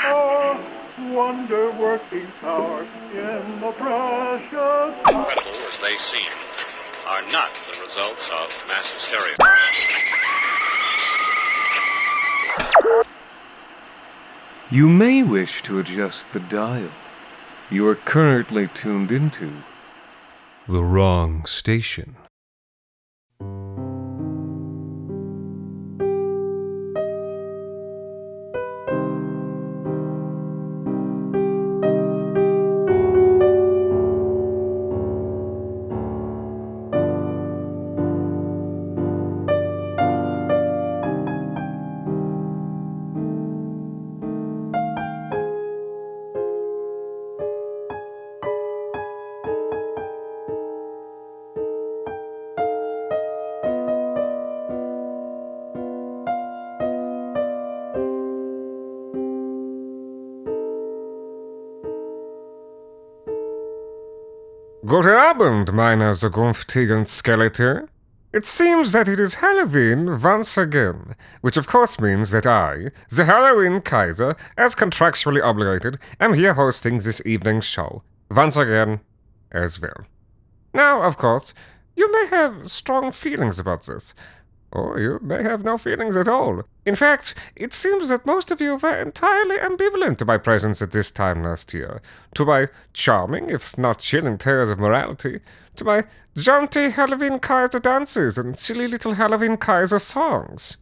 Oh, wonder-working power in the precious... Incredible as they seem, are not the results of mass hysteria. You may wish to adjust the dial. You are currently tuned into the wrong station. Good Abend, meine zukünftigen Skeletor. It seems that it is Halloween once again, which of course means that I, the Halloween Kaiser, as contractually obligated, am here hosting this evening's show, once again, as well. Now, of course, you may have strong feelings about this, or you may have no feelings at all. In fact, it seems that most of you were entirely ambivalent to my presence at this time last year, to my charming, if not chilling tales of morality, to my jaunty Halloween Kaiser dances and silly little Halloween Kaiser songs.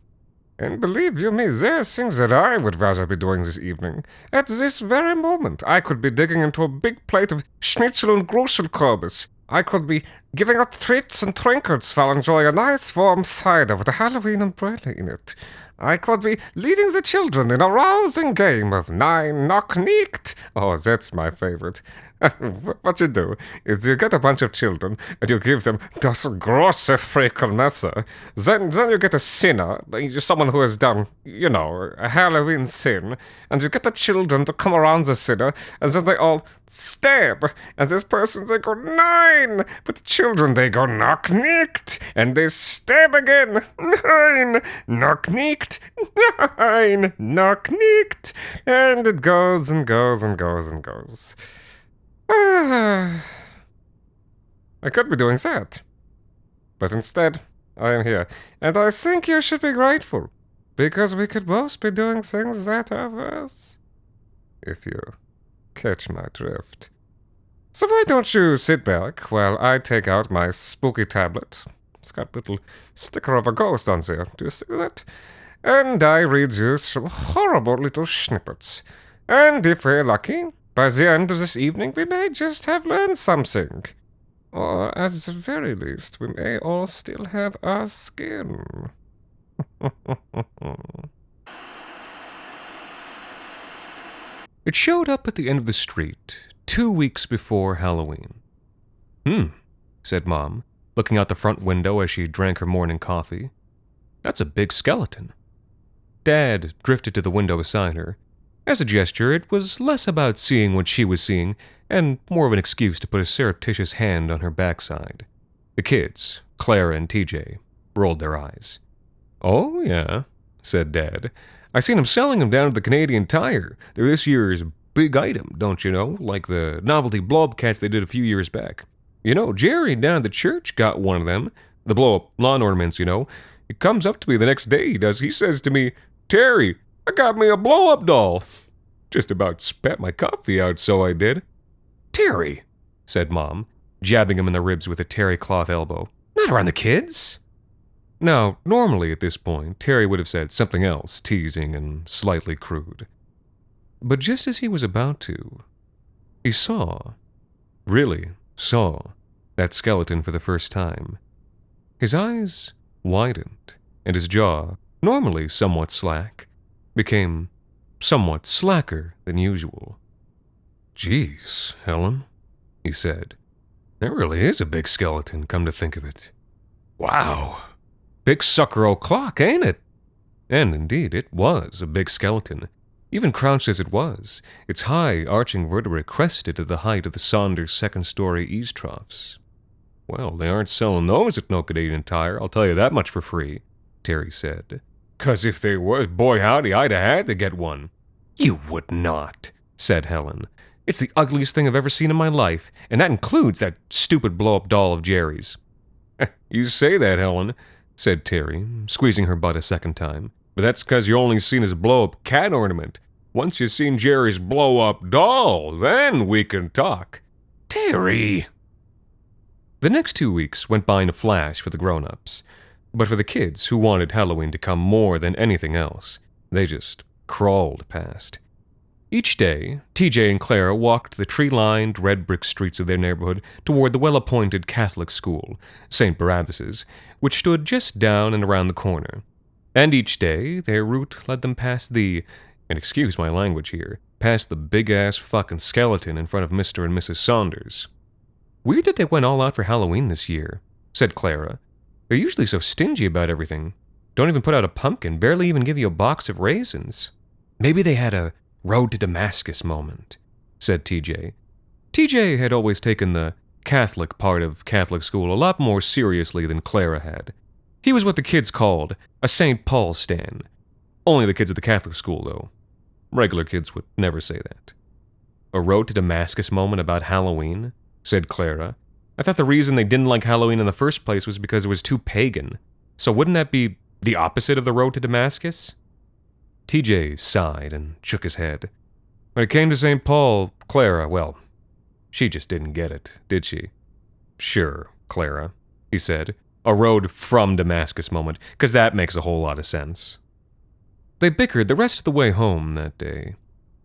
And believe you me, there are things that I would rather be doing this evening. At this very moment, I could be digging into a big plate of schnitzel and Grusselkürbis. I could be giving out treats and trinkets while enjoying a nice warm cider with a Halloween umbrella in it. I could be leading the children in a rousing game of Nine Knock Nicht. Oh, that's my favorite. What you do is you get a bunch of children and you give them das große Frekelmesser. Then you get a sinner, someone who has done, a Halloween sin, and you get the children to come around the sinner, and then they all stab, and this person, they go 9, but the children, they go knock nicht, and they stab again, 9, knock nicht, 9, knock nicht, and it goes and goes and goes and goes. I could be doing that, but instead, I am here, and I think you should be grateful, because we could both be doing things that are worse, if you catch my drift. So why don't you sit back while I take out my spooky tablet? It's got a little sticker of a ghost on there, do you see that? And I read you some horrible little snippets, and if we're lucky, by the end of this evening, we may just have learned something. Or, at the very least, we may all still have our skin. It showed up at the end of the street, 2 weeks before Halloween. Said Mom, looking out the front window as she drank her morning coffee. That's a big skeleton. Dad drifted to the window beside her. As a gesture, it was less about seeing what she was seeing, and more of an excuse to put a surreptitious hand on her backside. The kids, Clara and TJ, rolled their eyes. "Oh, yeah," said Dad. "I seen him selling them down at the Canadian Tire. They're this year's big item, don't you know, like the novelty blobcats they did a few years back. Jerry down at the church got one of them, the blow-up lawn ornaments, He comes up to me the next day, he does. He says to me, 'Terry, I got me a blow-up doll.' Just about spat my coffee out, so I did." "Terry," said Mom, jabbing him in the ribs with a terry cloth elbow. "Not around the kids." Now, normally at this point, Terry would have said something else, teasing and slightly crude. But just as he was about to, he really saw, that skeleton for the first time. His eyes widened, and his jaw, normally somewhat slack, became somewhat slacker than usual. "Geez, Helen," he said. "There really is a big skeleton, come to think of it. Wow, big sucker o'clock, ain't it?" And indeed, it was a big skeleton, even crouched as it was, its high, arching vertebrae crested to the height of the Saunders second-story eaves troughs. "Well, they aren't selling those at no Canadian Tire, I'll tell you that much for free," Terry said. "'Cause if they was, boy howdy, I'd have had to get one. You would not, said Helen. It's the ugliest thing I've ever seen in my life, and that includes that stupid blow-up doll of Jerry's. You say that, Helen, said Terry, squeezing her butt a second time. But that's because you only seen his blow-up cat ornament. Once you've seen Jerry's blow-up doll, then we can talk. Terry! The next 2 weeks went by in a flash for the grown-ups. But for the kids who wanted Halloween to come more than anything else, they just crawled past. Each day, TJ and Clara walked the tree-lined red brick streets of their neighborhood toward the well-appointed Catholic school, St. Barabbas's, which stood just down and around the corner. And each day, their route led them past and excuse my language here, past the big-ass fucking skeleton in front of Mr. and Mrs. Saunders. Weird that they went all out for Halloween this year, said Clara. They're usually so stingy about everything. Don't even put out a pumpkin, barely even give you a box of raisins. Maybe they had a road to Damascus moment, said TJ. TJ had always taken the Catholic part of Catholic school a lot more seriously than Clara had. He was what the kids called a St. Paul stan. Only the kids at the Catholic school, though. Regular kids would never say that. A road to Damascus moment about Halloween, said Clara. I thought the reason they didn't like Halloween in the first place was because it was too pagan. So wouldn't that be the opposite of the road to Damascus? TJ sighed and shook his head. When it came to St. Paul, Clara, well, she just didn't get it, did she? Sure, Clara, he said. A road from Damascus moment, because that makes a whole lot of sense. They bickered the rest of the way home that day.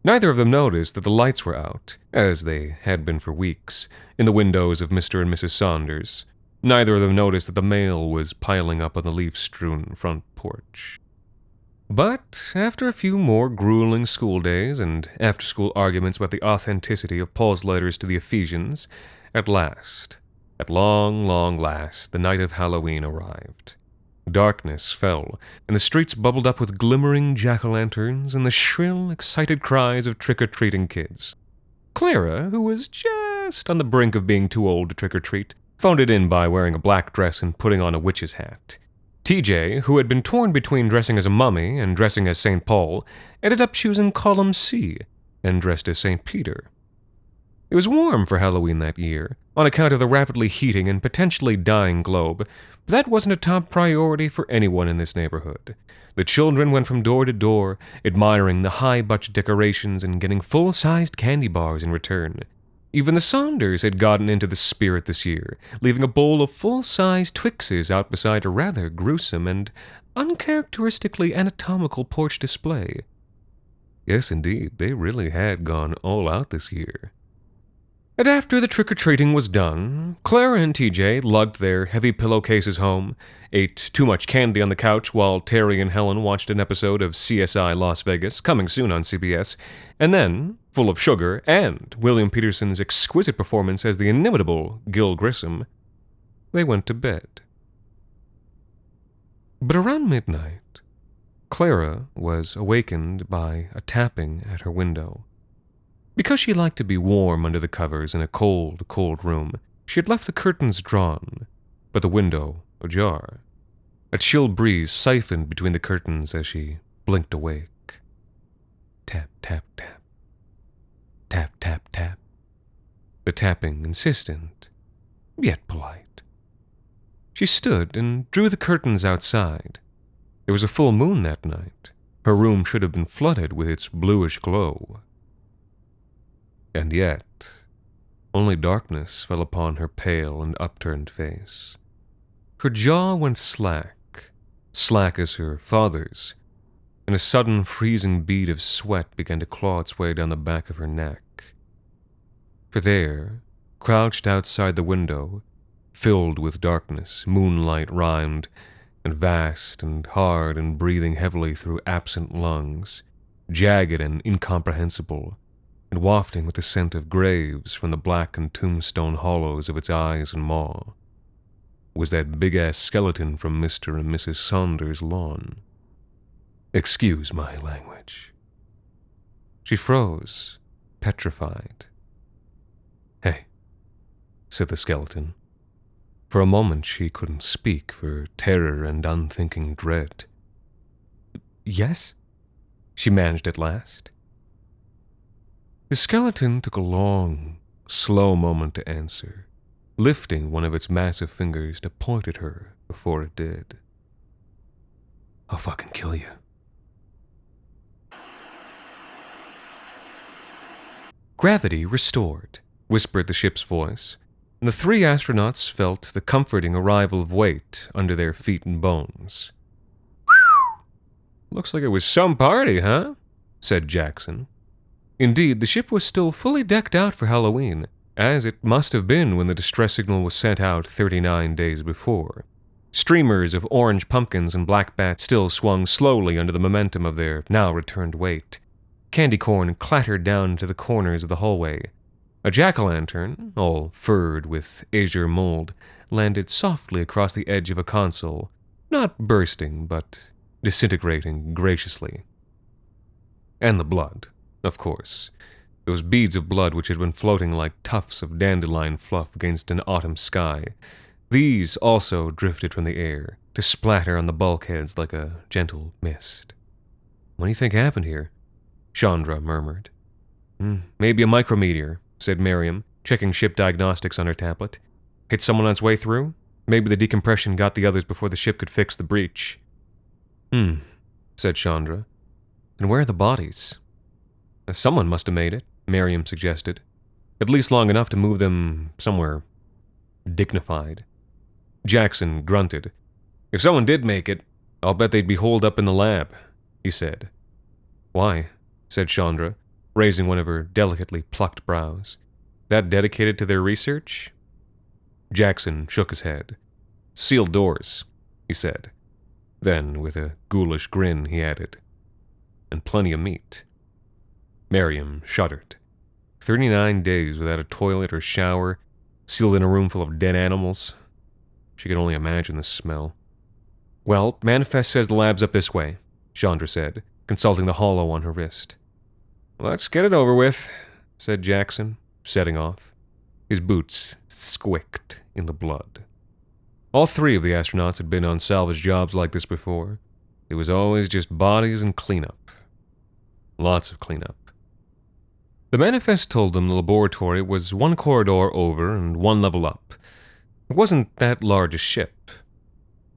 Neither of them noticed that the lights were out, as they had been for weeks, in the windows of Mr. and Mrs. Saunders. Neither of them noticed that the mail was piling up on the leaf-strewn front porch. But after a few more grueling school days and after-school arguments about the authenticity of Paul's letters to the Ephesians, at long, long last, the night of Halloween arrived. Darkness fell, and the streets bubbled up with glimmering jack-o'-lanterns and the shrill, excited cries of trick-or-treating kids. Clara, who was just on the brink of being too old to trick-or-treat, phoned it in by wearing a black dress and putting on a witch's hat. TJ, who had been torn between dressing as a mummy and dressing as St. Paul, ended up choosing column C and dressed as St. Peter. It was warm for Halloween that year, on account of the rapidly heating and potentially dying globe, but that wasn't a top priority for anyone in this neighborhood. The children went from door to door, admiring the high-budget decorations and getting full-sized candy bars in return. Even the Saunders had gotten into the spirit this year, leaving a bowl of full-size Twixes out beside a rather gruesome and uncharacteristically anatomical porch display. Yes, indeed, they really had gone all out this year. And after the trick-or-treating was done, Clara and TJ lugged their heavy pillowcases home, ate too much candy on the couch while Terry and Helen watched an episode of CSI Las Vegas, coming soon on CBS, and then, full of sugar and William Peterson's exquisite performance as the inimitable Gil Grissom, they went to bed. But around midnight, Clara was awakened by a tapping at her window. Because she liked to be warm under the covers in a cold, cold room, she had left the curtains drawn, but the window ajar. A chill breeze siphoned between the curtains as she blinked awake. Tap, tap, tap. Tap, tap, tap. The tapping insistent, yet polite. She stood and drew the curtains outside. There was a full moon that night. Her room should have been flooded with its bluish glow. And yet, only darkness fell upon her pale and upturned face. Her jaw went slack as her father's, and a sudden freezing bead of sweat began to claw its way down the back of her neck. For there, crouched outside the window, filled with darkness, moonlight rhymed, and vast and hard and breathing heavily through absent lungs, jagged and incomprehensible, and wafting with the scent of graves from the blackened tombstone hollows of its eyes and maw, was that big-ass skeleton from Mr. and Mrs. Saunders' lawn. Excuse my language. She froze, petrified. Hey, said the skeleton. For a moment she couldn't speak for terror and unthinking dread. Yes? She managed at last. The skeleton took a long, slow moment to answer, lifting one of its massive fingers to point at her before it did. I'll fucking kill you. Gravity restored, whispered the ship's voice, and the three astronauts felt the comforting arrival of weight under their feet and bones. Looks like it was some party, huh? Said Jackson. Indeed, the ship was still fully decked out for Halloween, as it must have been when the distress signal was sent out 39 days before. Streamers of orange pumpkins and black bats still swung slowly under the momentum of their now-returned weight. Candy corn clattered down into the corners of the hallway. A jack-o'-lantern, all furred with azure mold, landed softly across the edge of a console, not bursting, but disintegrating graciously. And the blood, of course. Those beads of blood which had been floating like tufts of dandelion fluff against an autumn sky. These also drifted from the air, to splatter on the bulkheads like a gentle mist. What do you think happened here? Chandra murmured. Maybe a micrometeor, said Miriam, checking ship diagnostics on her tablet. Hit someone on its way through? Maybe the decompression got the others before the ship could fix the breach. Said Chandra. And where are the bodies? Someone must have made it, Miriam suggested. At least long enough to move them somewhere dignified. Jackson grunted. If someone did make it, I'll bet they'd be holed up in the lab, he said. Why? Said Chandra, raising one of her delicately plucked brows. That dedicated to their research? Jackson shook his head. Sealed doors, he said. Then, with a ghoulish grin, he added, and plenty of meat. Miriam shuddered. 39 days without a toilet or shower, sealed in a room full of dead animals. She could only imagine the smell. Well, Manifest says the lab's up this way, Chandra said, consulting the hollow on her wrist. Let's get it over with, said Jackson, setting off. His boots squicked in the blood. All three of the astronauts had been on salvage jobs like this before. It was always just bodies and cleanup. Lots of cleanup. The manifest told them the laboratory was one corridor over and one level up. It wasn't that large a ship.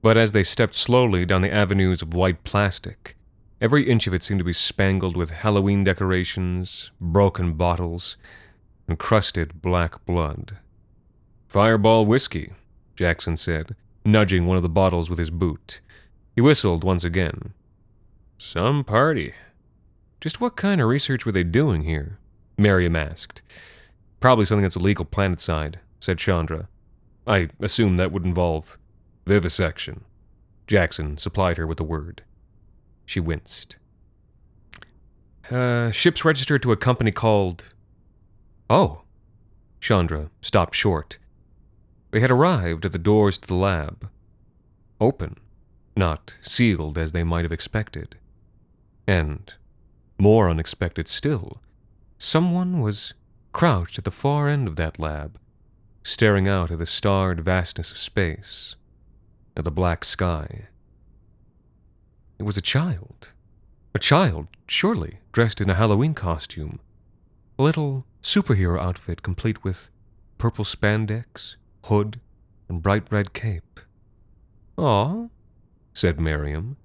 But as they stepped slowly down the avenues of white plastic, every inch of it seemed to be spangled with Halloween decorations, broken bottles, and crusted black blood. Fireball whiskey, Jackson said, nudging one of the bottles with his boot. He whistled once again. Some party. Just what kind of research were they doing here? Miriam asked. Probably something that's illegal planetside, said Chandra. I assume that would involve vivisection. Jackson supplied her with the word. She winced. Ship's registered to a company called... Oh. Chandra stopped short. They had arrived at the doors to the lab. Open, not sealed as they might have expected. And, more unexpected still, someone was crouched at the far end of that lab, staring out at the starred vastness of space, at the black sky. It was a child. A child, surely, dressed in a Halloween costume. A little superhero outfit complete with purple spandex, hood, and bright red cape. Aw, said Miriam.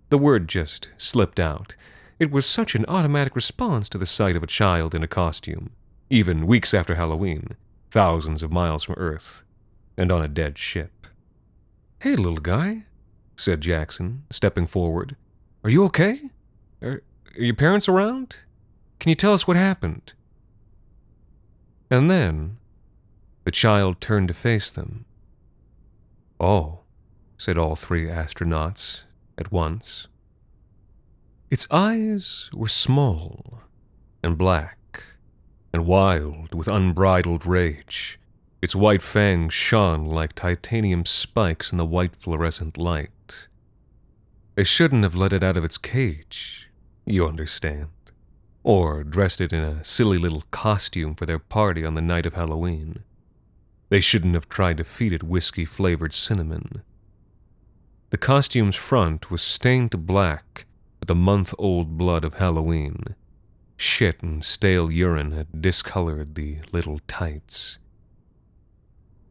The word just slipped out. It was such an automatic response to the sight of a child in a costume, even weeks after Halloween, thousands of miles from Earth, and on a dead ship. Hey, little guy, said Jackson, stepping forward. Are you okay? Are your parents around? Can you tell us what happened? And then, the child turned to face them. Oh, said all three astronauts at once. Its eyes were small and black and wild with unbridled rage. Its white fangs shone like titanium spikes in the white fluorescent light. They shouldn't have let it out of its cage, you understand, or dressed it in a silly little costume for their party on the night of Halloween. They shouldn't have tried to feed it whiskey-flavored cinnamon. The costume's front was stained to black with the month-old blood of Halloween, Shit and stale urine had discolored the little tights.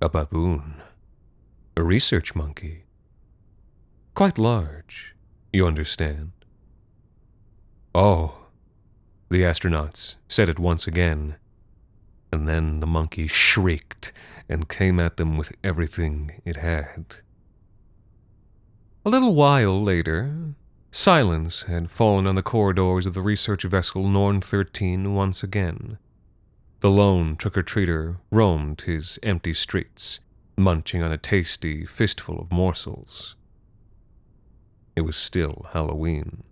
A baboon. A research monkey. Quite large, you understand. Oh, the astronauts said it once again, and then the monkey shrieked and came at them with everything it had. A little while later, silence had fallen on the corridors of the research vessel Norn 13 once again. The lone trick-or-treater roamed his empty streets, munching on a tasty fistful of morsels. It was still Halloween.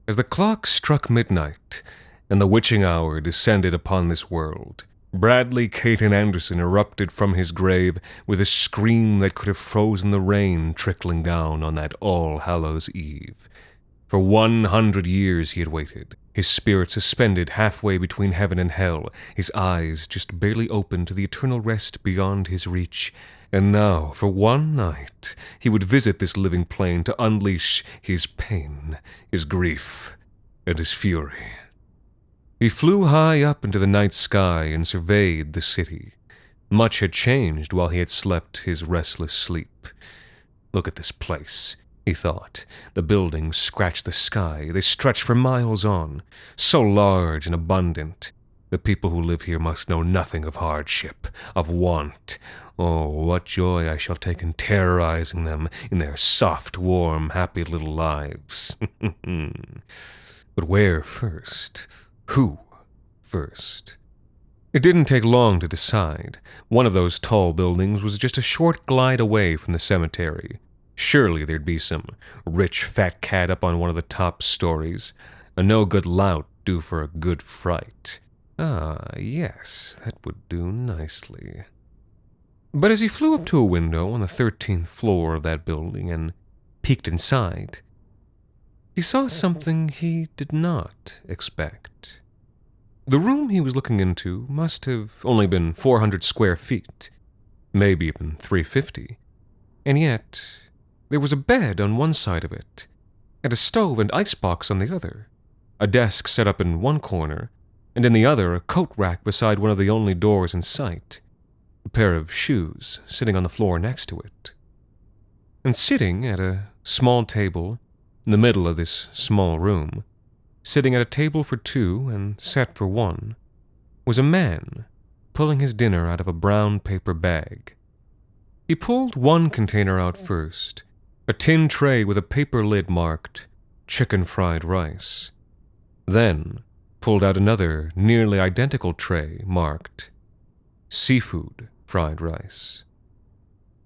As the clock struck midnight and the witching hour descended upon this world, Bradley Caton Anderson erupted from his grave with a scream that could have frozen the rain trickling down on that All Hallows Eve. For 100 years he had waited, his spirit suspended halfway between heaven and hell, his eyes just barely open to the eternal rest beyond his reach. And now, for one night, he would visit this living plane to unleash his pain, his grief, and his fury. He flew high up into the night sky and surveyed the city. Much had changed while he had slept his restless sleep. Look at this place, he thought. The buildings scratch the sky. They stretch for miles on, so large and abundant. The people who live here must know nothing of hardship, of want. Oh, what joy I shall take in terrorizing them in their soft, warm, happy little lives. But where first? Who first? It didn't take long to decide. One of those tall buildings was just a short glide away from the cemetery. Surely there'd be some rich fat cat up on one of the top stories. A no-good lout due for a good fright. Ah, yes, that would do nicely. But as he flew up to a window on the 13th floor of that building and peeked inside, he saw something he did not expect. The room he was looking into must have only been 400 square feet, maybe even 350, and yet there was a bed on one side of it, and a stove and icebox on the other, a desk set up in one corner, and in the other a coat rack beside one of the only doors in sight, a pair of shoes sitting on the floor next to it. And sitting at a small table in the middle of this small room, sitting at a table for two and set for one, was a man pulling his dinner out of a brown paper bag. He pulled one container out first, a tin tray with a paper lid marked chicken fried rice, then pulled out another nearly identical tray marked seafood fried rice.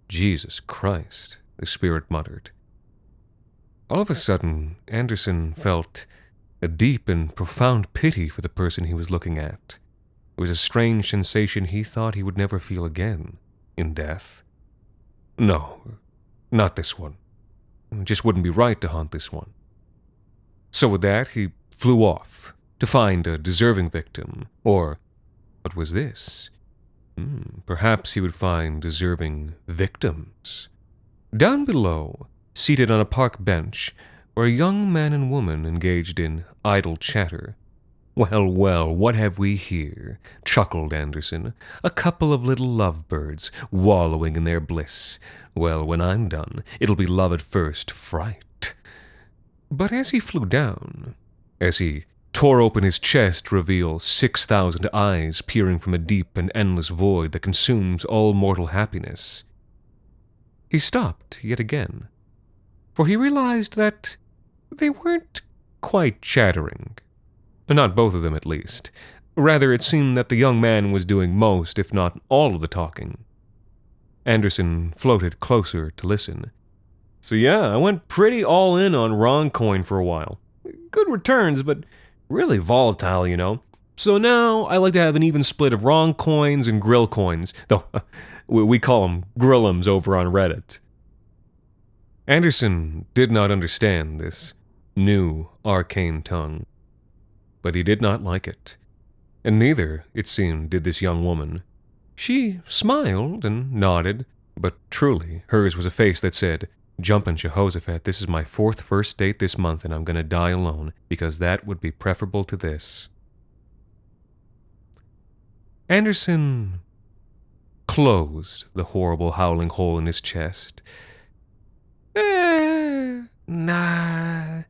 Jesus Christ, the spirit muttered. All of a sudden, Anderson felt a deep and profound pity for the person he was looking at. It was a strange sensation he thought he would never feel again in death. No, not this one. It just wouldn't be right to haunt this one. So with that, he flew off to find a deserving victim, or what was this? Perhaps he would find deserving victims. Down below, seated on a park bench, were a young man and woman engaged in idle chatter. Well, well, what have we here? Chuckled Anderson. A couple of little lovebirds wallowing in their bliss. Well, when I'm done, it'll be love at first fright. But as he flew down, as he tore open his chest to reveal 6,000 eyes peering from a deep and endless void that consumes all mortal happiness, he stopped yet again, for he realized that they weren't quite chattering. Not both of them, at least. Rather, it seemed that the young man was doing most, if not all, of the talking. Anderson floated closer to listen. So yeah, I went pretty all in on Roncoin for a while. Good returns, but really volatile, you know. So now I like to have an even split of Roncoins and Grill coins, though we call them Grillums over on Reddit. Anderson did not understand this new arcane tongue, but he did not like it, and neither, it seemed, did this young woman. She smiled and nodded, but truly hers was a face that said, Jumpin' Jehoshaphat, this is my 4th first date this month, and I'm gonna die alone, because that would be preferable to this. Anderson closed the horrible howling hole in his chest. Nah.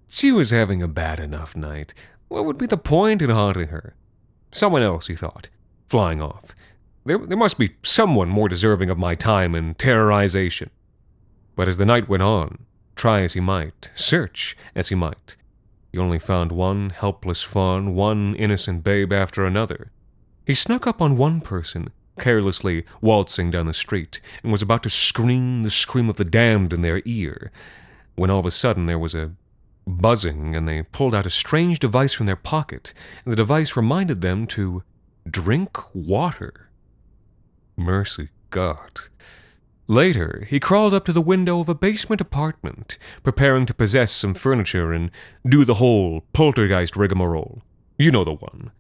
She was having a bad enough night. What would be the point in haunting her? Someone else, he thought, flying off. There must be someone more deserving of my time and terrorization. But as the night went on, try as he might, search as he might, he only found one helpless fawn, one innocent babe after another. He snuck up on one person, carelessly waltzing down the street, and was about to scream the scream of the damned in their ear, when all of a sudden there was a buzzing, and they pulled out a strange device from their pocket, and the device reminded them to drink water. Mercy God. Later, he crawled up to the window of a basement apartment, preparing to possess some furniture and do the whole poltergeist rigmarole. You know the one.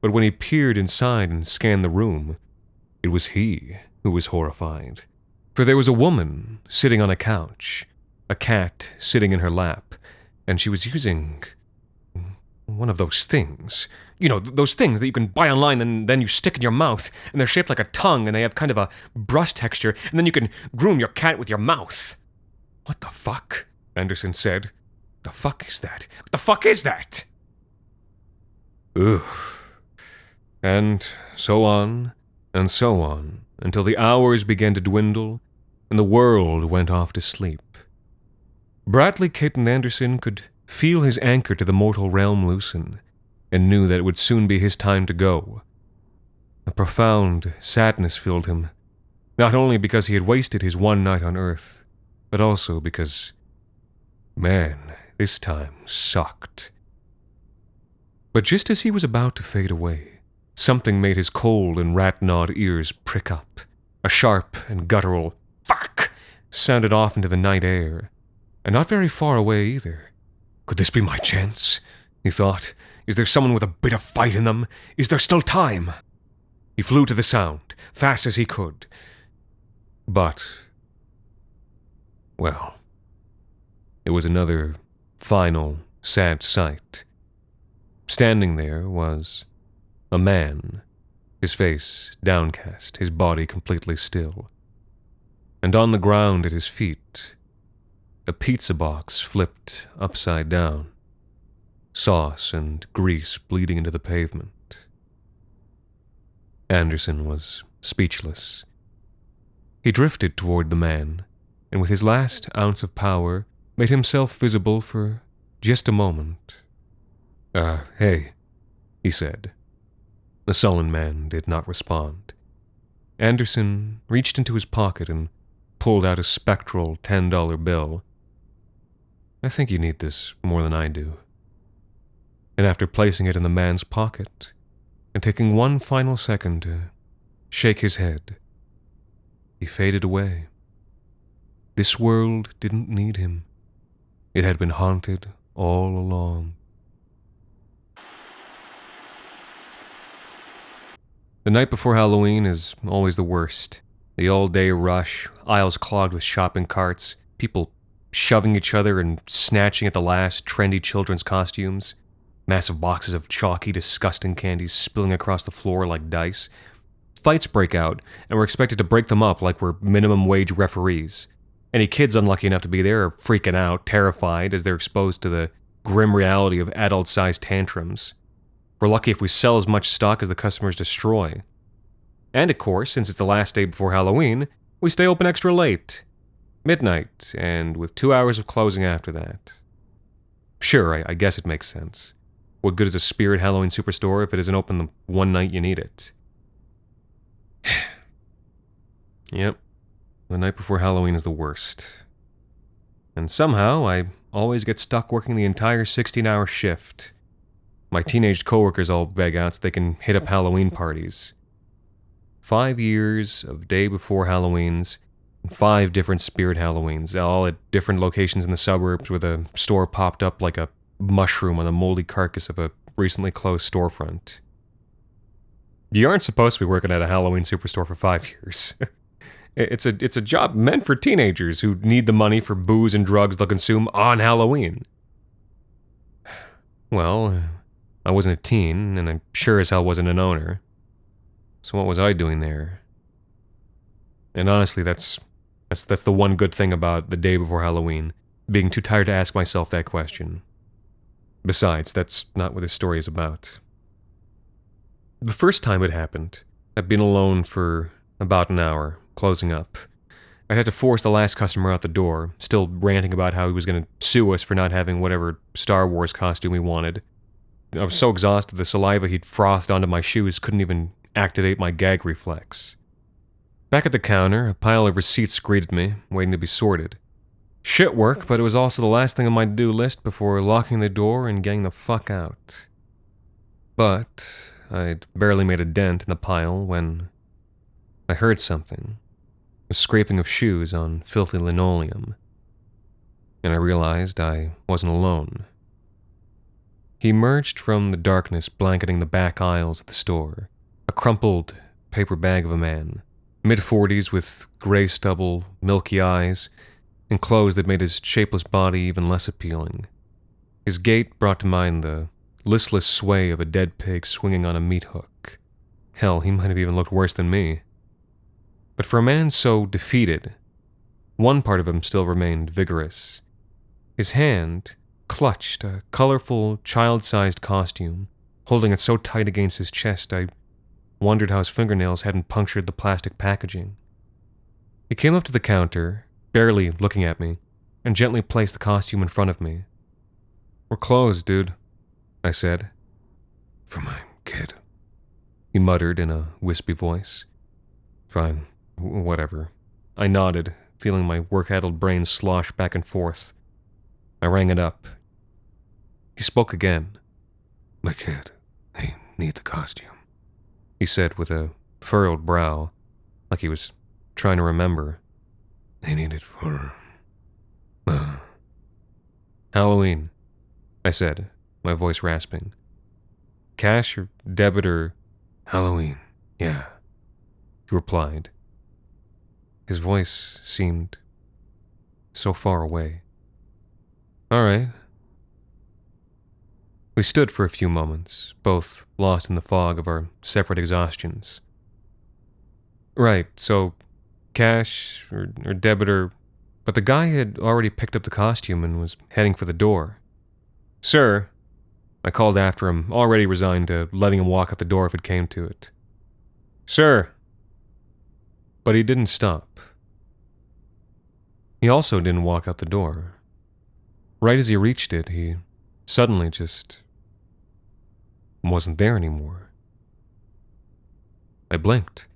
But when he peered inside and scanned the room, it was he who was horrified. For there was a woman sitting on a couch, a cat sitting in her lap, and she was using one of those things. You know, those things that you can buy online and then you stick in your mouth, and they're shaped like a tongue, and they have kind of a brush texture, and then you can groom your cat with your mouth. What the fuck? Anderson said. The fuck is that? What the fuck is that? Ugh. And so on, until the hours began to dwindle, and the world went off to sleep. Bradley Kitten Anderson could feel his anchor to the mortal realm loosen, and knew that it would soon be his time to go. A profound sadness filled him, not only because he had wasted his one night on Earth, but also because, man, this time sucked. But just as he was about to fade away, something made his cold and rat-gnawed ears prick up. A sharp and guttural "fuck" sounded off into the night air, and not very far away either. Could this be my chance? He thought. Is there someone with a bit of fight in them? Is there still time? He flew to the sound, fast as he could. But, well, it was another final, sad sight. Standing there was a man, his face downcast, his body completely still. And on the ground at his feet, a pizza box flipped upside down, sauce and grease bleeding into the pavement. Anderson was speechless. He drifted toward the man, and with his last ounce of power, made himself visible for just a moment. Hey, he said. The sullen man did not respond. Anderson reached into his pocket and pulled out a spectral $10 bill. I think you need this more than I do. And after placing it in the man's pocket, and taking one final second to shake his head, he faded away. This world didn't need him. It had been haunted all along. The night before Halloween is always the worst. The all-day rush, aisles clogged with shopping carts, people shoving each other and snatching at the last trendy children's costumes, massive boxes of chalky, disgusting candies spilling across the floor like dice. Fights break out, and we're expected to break them up like we're minimum wage referees. Any kids unlucky enough to be there are freaking out, terrified, as they're exposed to the grim reality of adult-sized tantrums. We're lucky if we sell as much stock as the customers destroy. And of course, since it's the last day before Halloween, we stay open extra late. Midnight, and with 2 hours of closing after that. Sure, I guess it makes sense. What good is a Spirit Halloween Superstore if it isn't open the one night you need it? Yep, the night before Halloween is the worst. And somehow, I always get stuck working the entire 16-hour shift. My teenage coworkers all beg out so they can hit up Halloween parties. 5 years of day before Halloweens, and 5 different Spirit Halloweens, all at different locations in the suburbs where the store popped up like a mushroom on the moldy carcass of a recently closed storefront. You aren't supposed to be working at a Halloween Superstore for 5 years. It's a job meant for teenagers who need the money for booze and drugs they'll consume on Halloween. Well, I wasn't a teen, and I sure as hell wasn't an owner. So what was I doing there? And honestly, that's the one good thing about the day before Halloween, being too tired to ask myself that question. Besides, that's not what this story is about. The first time it happened, I'd been alone for about an hour, closing up. I had to force the last customer out the door, still ranting about how he was going to sue us for not having whatever Star Wars costume we wanted. I was so exhausted the saliva he'd frothed onto my shoes couldn't even activate my gag reflex. Back at the counter, a pile of receipts greeted me, waiting to be sorted. Shit work, but it was also the last thing on my to-do list before locking the door and getting the fuck out. But I'd barely made a dent in the pile when I heard something. A scraping of shoes on filthy linoleum. And I realized I wasn't alone. He emerged from the darkness blanketing the back aisles of the store, a crumpled paper bag of a man, mid-40s with gray stubble, milky eyes, and clothes that made his shapeless body even less appealing. His gait brought to mind the listless sway of a dead pig swinging on a meat hook. Hell, he might have even looked worse than me. But for a man so defeated, one part of him still remained vigorous. His hand clutched a colorful, child-sized costume, holding it so tight against his chest I wondered how his fingernails hadn't punctured the plastic packaging. He came up to the counter, barely looking at me, and gently placed the costume in front of me. "We're closed, dude," I said. "For my kid," he muttered in a wispy voice. "Fine, whatever." I nodded, feeling my work-addled brain slosh back and forth. I rang it up. He spoke again. "My kid, they need the costume," he said with a furrowed brow, like he was trying to remember. "They need it for Halloween," I said, my voice rasping. "Cash or debit or Halloween, yeah," he replied. His voice seemed so far away. "All right." We stood for a few moments, both lost in the fog of our separate exhaustions. "Right, so cash or debit or..." But the guy had already picked up the costume and was heading for the door. "Sir," I called after him, already resigned to letting him walk out the door if it came to it. "Sir." But he didn't stop. He also didn't walk out the door. Right as he reached it, he suddenly just wasn't there anymore. I blinked.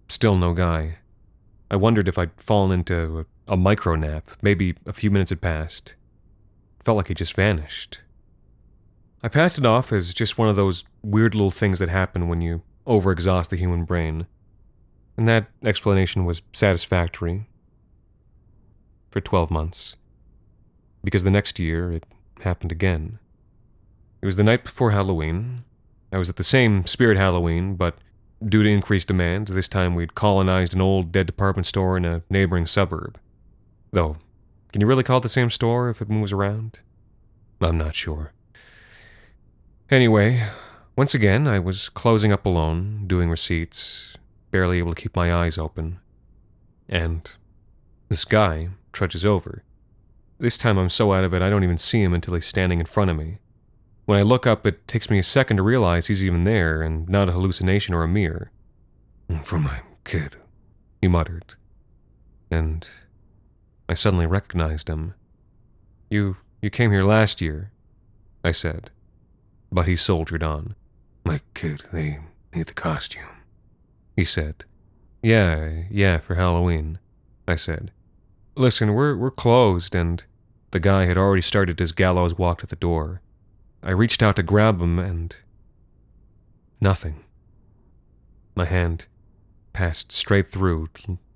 Still no guy. I wondered if I'd fallen into a micro nap. Maybe a few minutes had passed. It felt like he just vanished. I passed it off as just one of those weird little things that happen when you overexhaust the human brain. And that explanation was satisfactory for 12 months. Because the next year, it happened again. It was the night before Halloween. I was at the same Spirit Halloween, but due to increased demand, this time we'd colonized an old dead department store in a neighboring suburb. Though, can you really call it the same store if it moves around? I'm not sure. Anyway, once again, I was closing up alone, doing receipts, barely able to keep my eyes open. And this guy trudges over. This time I'm so out of it I don't even see him until he's standing in front of me. When I look up, it takes me a second to realize he's even there and not a hallucination or a mirror. "For my kid," he muttered. And I suddenly recognized him. You came here last year," I said. But he soldiered on. "My kid, they need the costume," he said. Yeah, for Halloween," I said. "Listen, we're closed," and the guy had already started his gallows walk to the door. I reached out to grab him and... nothing. My hand passed straight through,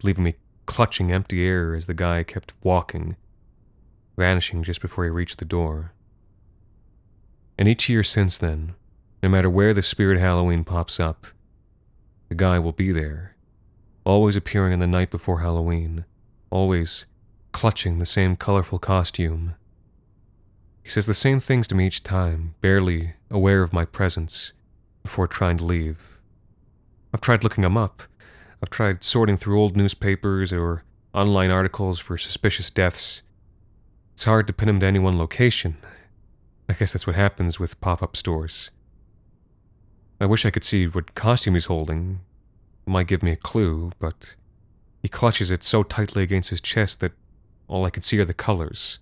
leaving me clutching empty air as the guy kept walking, vanishing just before he reached the door. And each year since then, no matter where the Spirit Halloween pops up, the guy will be there, always appearing on the night before Halloween, always clutching the same colorful costume. He says the same things to me each time, barely aware of my presence, before trying to leave. I've tried looking him up. I've tried sorting through old newspapers or online articles for suspicious deaths. It's hard to pin him to any one location. I guess that's what happens with pop-up stores. I wish I could see what costume he's holding. It might give me a clue, but he clutches it so tightly against his chest that all I could see are the colors.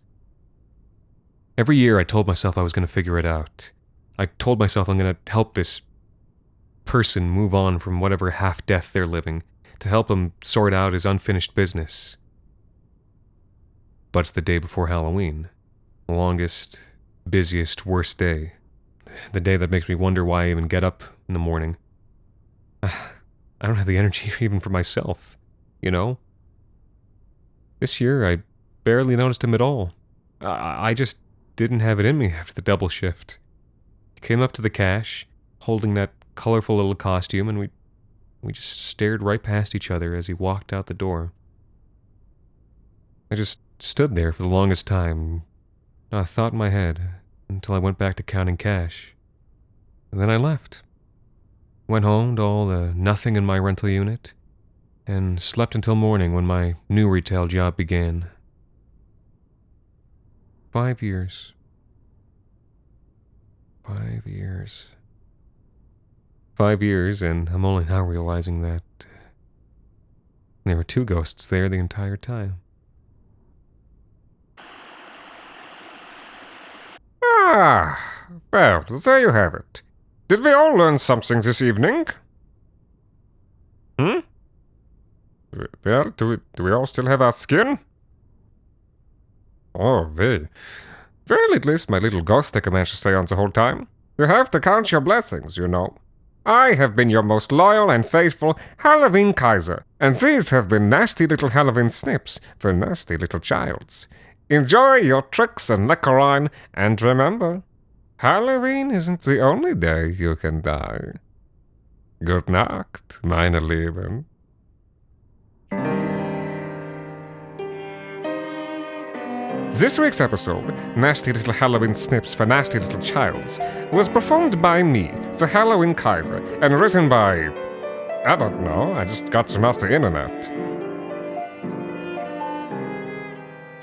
Every year I told myself I was going to figure it out. I told myself I'm going to help this person move on from whatever half-death they're living, to help him sort out his unfinished business. But it's the day before Halloween. The longest, busiest, worst day. The day that makes me wonder why I even get up in the morning. I don't have the energy even for myself, you know? This year, I barely noticed him at all. I just didn't have it in me after the double shift. Came up to the cash, holding that colorful little costume, and we just stared right past each other as he walked out the door. I just stood there for the longest time, not a thought in my head, until I went back to counting cash. And then I left. Went home to all the nothing in my rental unit, and slept until morning when my new retail job began. 5 years. 5 years. 5 years, and I'm only now realizing that there were 2 ghosts there the entire time. Ah, well, there you have it. Did we all learn something this evening? Well, do we all still have our skin? Oh, well, at least my little ghost sticker managed to stay on the whole time. You have to count your blessings, you know. I have been your most loyal and faithful Halloween Kaiser, and these have been nasty little Halloween snips for nasty little childs. Enjoy your tricks and leckerine, and remember, Halloween isn't the only day you can die. Good Nacht, meine Lieben. This week's episode, Nasty Little Halloween Snips for Nasty Little Childs, was performed by me, the Halloween Kaiser, and written by... I don't know, I just got them off the internet.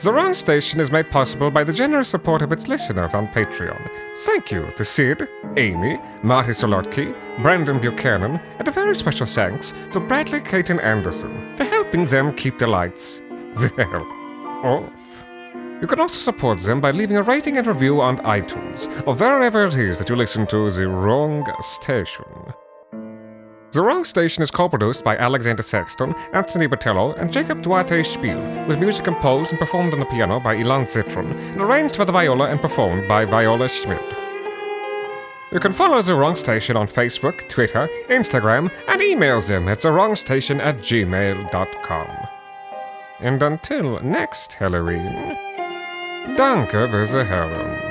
The Wrong Station is made possible by the generous support of its listeners on Patreon. Thank you to Sid, Amy, Marty Solotki, Brandon Buchanan, and a very special thanks to Bradley Caton Anderson for helping them keep the lights, well, off. You can also support them by leaving a rating and review on iTunes, or wherever it is that you listen to The Wrong Station. The Wrong Station is co-produced by Alexander Sexton, Anthony Botello, and Jacob Duarte Spiel, with music composed and performed on the piano by Ilan Zitron, and arranged for the viola and performed by Viola Schmidt. You can follow The Wrong Station on Facebook, Twitter, Instagram, and email them at thewrongstation@gmail.com. And until next Halloween, danke für the Herren.